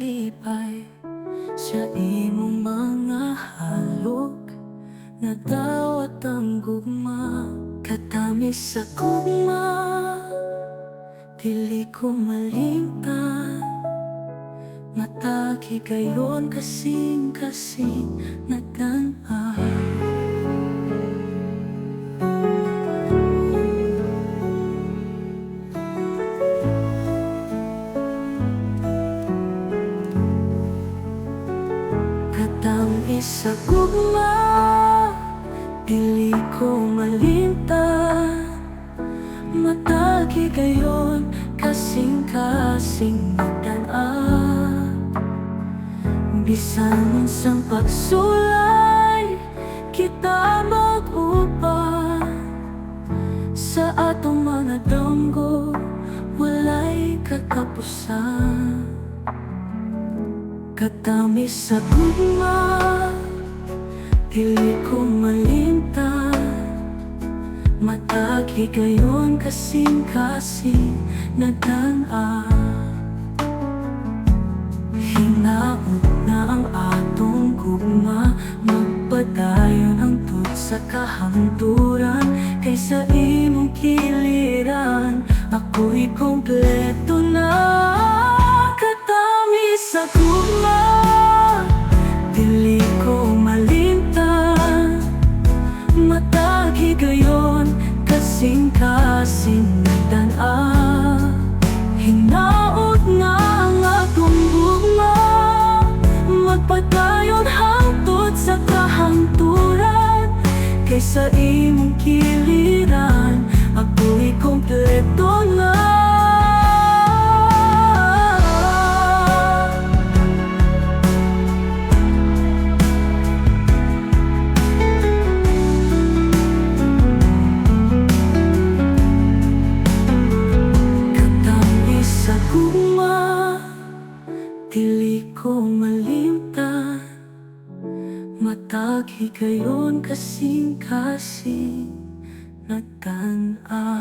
malipay sa imong mga halok, nga dawat ang gugma, katamis sa gugma. Dili ko malimtan, matag higayon kasing-kasing nagdan-ay. Katamis sa gugma, dili ko malimtan, matag higayon kasing-kasing nagdan-ay. Bisan unsang pagsulay, kita mag-uban sa atong mga danggo, walay katapusan. Katamis sa gugma, dili ko malimtan, matag higayon kasing-kasing nagdan-ay. Hinaot na ang atong gugma, magpadayon hangtod sa kahangturan. Kaysa imong kiliran, ako'y kompleto na. Katamis sa gugma, dili ko malimtan, matag higayon kasing-kasing nagdan-ay. Hinaot na ang atong gugma, magpadayon hangtod sa kahangturan. Kaysa imong kiliran, ako'y kompleto na. Dili ko malimtan, matag higayon kasing-kasing nagdan-ay.